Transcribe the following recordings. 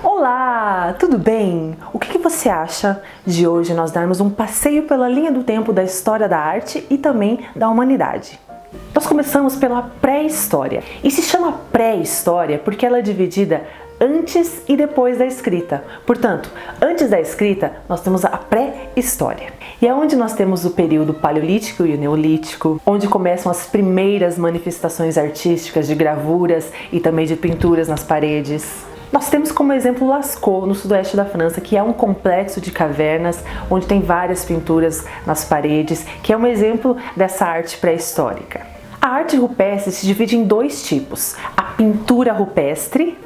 Olá, tudo bem? O que você acha de hoje nós darmos um passeio pela linha do tempo da história da arte e também da humanidade? Nós começamos pela pré-história e se chama pré-história porque ela é dividida antes e depois da escrita. Portanto, antes da escrita nós temos a pré-história. E é onde nós temos o período paleolítico e o neolítico, onde começam as primeiras manifestações artísticas de gravuras e também de pinturas nas paredes. Nós temos como exemplo Lascaux, no sudoeste da França, que é um complexo de cavernas onde tem várias pinturas nas paredes, que é um exemplo dessa arte pré-histórica. A arte rupestre se divide em dois tipos: a pintura rupestre,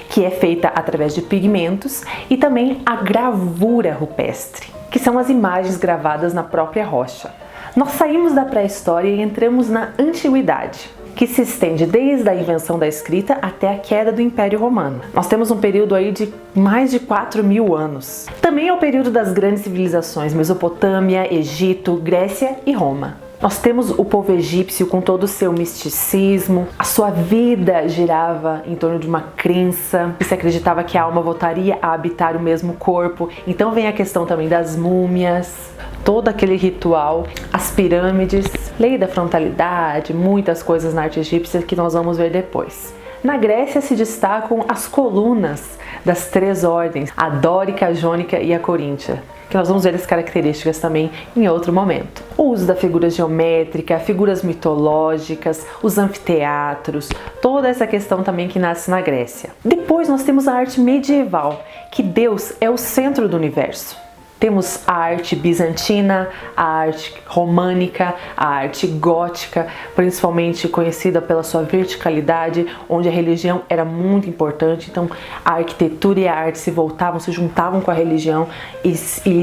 que é feita através de pigmentos, e também a gravura rupestre, que são as imagens gravadas na própria rocha. Nós saímos da pré-história e entramos na antiguidade, que se estende desde a invenção da escrita até a queda do Império Romano. Nós temos um período aí de mais de 4.000 anos. Também é o período das grandes civilizações: Mesopotâmia, Egito, Grécia e Roma. Nós temos o povo egípcio com todo o seu misticismo. A sua vida girava em torno de uma crença, que se acreditava que a alma voltaria a habitar o mesmo corpo. Então vem a questão também das múmias, todo aquele ritual, as pirâmides, lei da frontalidade, muitas coisas na arte egípcia que nós vamos ver depois. Na Grécia se destacam as colunas das três ordens, a dórica, a jônica e a coríntia, que nós vamos ver as características também em outro momento. O uso da figura geométrica, figuras mitológicas, os anfiteatros, toda essa questão também que nasce na Grécia. Depois nós temos a arte medieval, que Deus é o centro do universo. Temos a arte bizantina, a arte românica, a arte gótica, principalmente conhecida pela sua verticalidade, onde a religião era muito importante. Então a arquitetura e a arte se voltavam, se juntavam com a religião e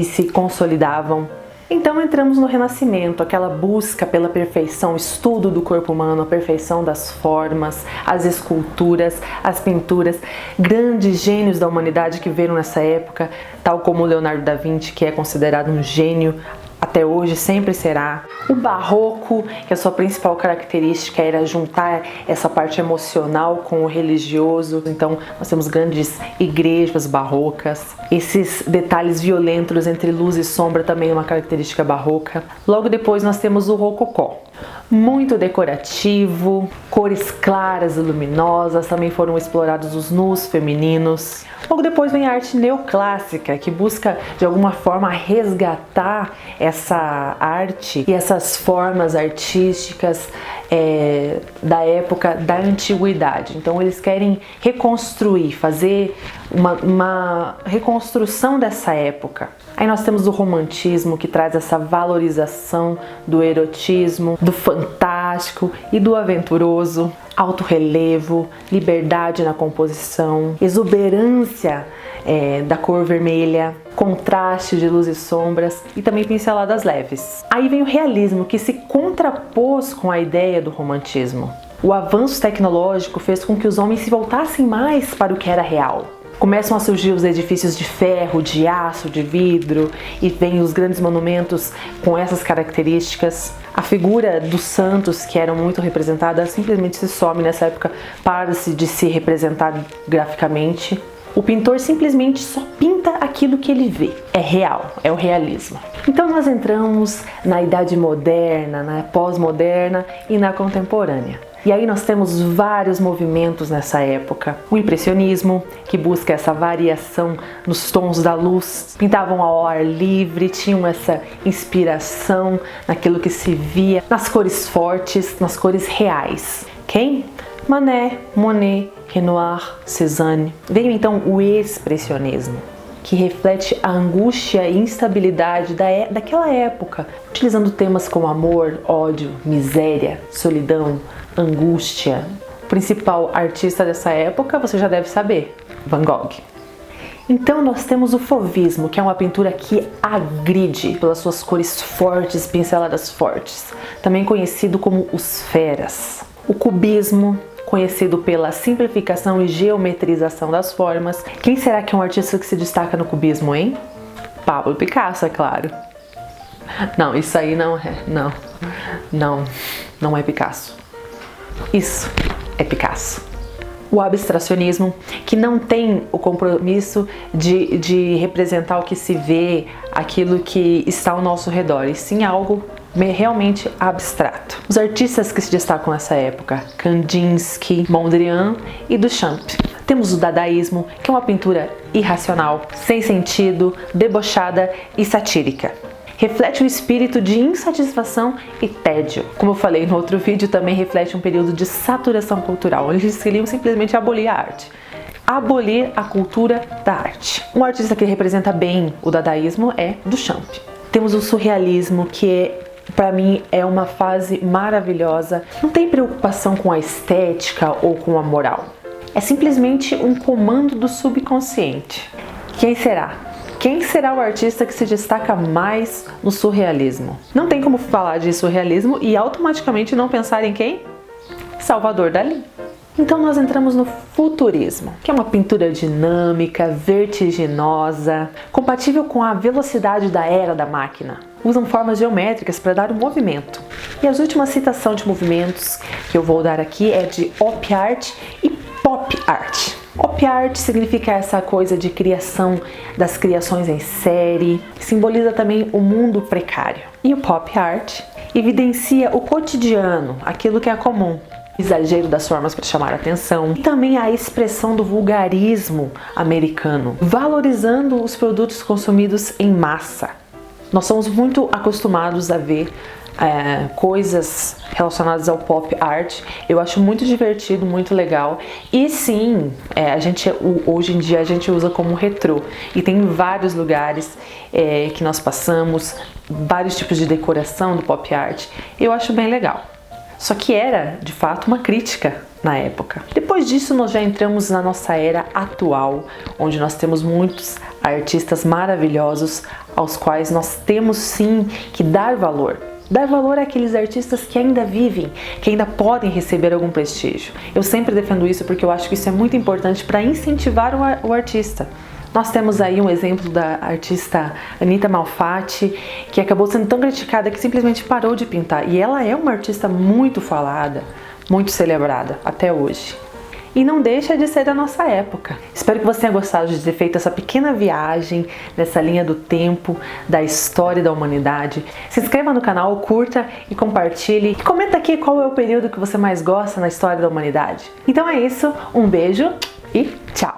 se consolidavam. Então entramos no Renascimento, aquela busca pela perfeição, estudo do corpo humano, a perfeição das formas, as esculturas, as pinturas, grandes gênios da humanidade que veio nessa época, tal como Leonardo da Vinci, que é considerado um gênio até hoje, sempre será. O Barroco, que a sua principal característica era juntar essa parte emocional com o religioso. Então nós temos grandes igrejas barrocas. Esses detalhes violentos entre luz e sombra também é uma característica barroca. Logo depois nós temos o Rococó, muito decorativo, cores claras e luminosas, também foram explorados os nus femininos. Logo depois vem a arte neoclássica, que busca de alguma forma resgatar essa arte e essas formas artísticas da época da antiguidade. Então eles querem reconstruir, fazer uma reconstrução dessa época. Aí nós temos o romantismo, que traz essa valorização do erotismo, do fantástico e do aventuroso, alto relevo, liberdade na composição, exuberância da cor vermelha, contraste de luz e sombras e também pinceladas leves. Aí vem o realismo, que se contrapôs com a ideia do romantismo. O avanço tecnológico fez com que os homens se voltassem mais para o que era real. Começam a surgir os edifícios de ferro, de aço, de vidro, e vêm os grandes monumentos com essas características. A figura dos santos, que eram muito representadas, simplesmente se some nessa época, para-se de se representar graficamente. O pintor simplesmente só pinta aquilo que ele vê. É real, é o realismo. Então nós entramos na Idade Moderna, na Pós-Moderna e na Contemporânea. E aí nós temos vários movimentos nessa época. O impressionismo, que busca essa variação nos tons da luz, pintavam ao ar livre, tinham essa inspiração naquilo que se via, nas cores fortes, nas cores reais. Quem? Manet, Monet, Renoir, Cézanne. Veio então o expressionismo, que reflete a angústia e instabilidade daquela época, utilizando temas como amor, ódio, miséria, solidão, angústia. O principal artista dessa época você já deve saber, Van Gogh. Então nós temos o fauvismo, que é uma pintura que agride pelas suas cores fortes, pinceladas fortes, também conhecido como os feras. O cubismo, conhecido pela simplificação e geometrização das formas. Quem será que é um artista que se destaca no cubismo, hein? Pablo Picasso, é claro. Não, isso aí não é. Não é Picasso. Isso é Picasso. O abstracionismo, que não tem o compromisso de representar o que se vê, aquilo que está ao nosso redor, e sim algo realmente abstrato. Os artistas que se destacam nessa época: Kandinsky, Mondrian e Duchamp. Temos o dadaísmo, que é uma pintura irracional, sem sentido, debochada e satírica. Reflete o espírito de insatisfação e tédio. Como eu falei no outro vídeo, também reflete um período de saturação cultural, onde eles queriam simplesmente abolir a arte. Abolir a cultura da arte. Um artista que representa bem o dadaísmo é Duchamp. Temos o surrealismo, que para mim é uma fase maravilhosa. Não tem preocupação com a estética ou com a moral. É simplesmente um comando do subconsciente. Quem será? Quem será o artista que se destaca mais no surrealismo? Não tem como falar de surrealismo e automaticamente não pensar em quem? Salvador Dalí. Então nós entramos no futurismo, que é uma pintura dinâmica, vertiginosa, compatível com a velocidade da era da máquina. Usam formas geométricas para dar o movimento. E a última citação de movimentos que eu vou dar aqui é de Op Art e Pop Art. Op Art significa essa coisa de criação, das criações em série, simboliza também o mundo precário. E o Pop Art evidencia o cotidiano, aquilo que é comum, exagero das formas para chamar a atenção, e também a expressão do vulgarismo americano, valorizando os produtos consumidos em massa. Nós somos muito acostumados a ver coisas relacionadas ao pop art. Eu acho muito divertido, muito legal. E sim, hoje em dia a gente usa como retrô. E tem vários lugares que nós passamos, vários tipos de decoração do pop art. Eu acho bem legal. Só que era, de fato, uma crítica na época. Depois disso, nós já entramos na nossa era atual, onde nós temos muitos artistas maravilhosos aos quais nós temos sim que dar valor. Dar valor àqueles artistas que ainda vivem, que ainda podem receber algum prestígio. Eu sempre defendo isso porque eu acho que isso é muito importante para incentivar o artista. Nós temos aí um exemplo da artista Anita Malfatti, que acabou sendo tão criticada que simplesmente parou de pintar. E ela é uma artista muito falada, muito celebrada até hoje. E não deixa de ser da nossa época. Espero que você tenha gostado de ter feito essa pequena viagem nessa linha do tempo, da história e da humanidade. Se inscreva no canal, curta e compartilhe. E comenta aqui qual é o período que você mais gosta na história da humanidade. Então é isso, um beijo e tchau!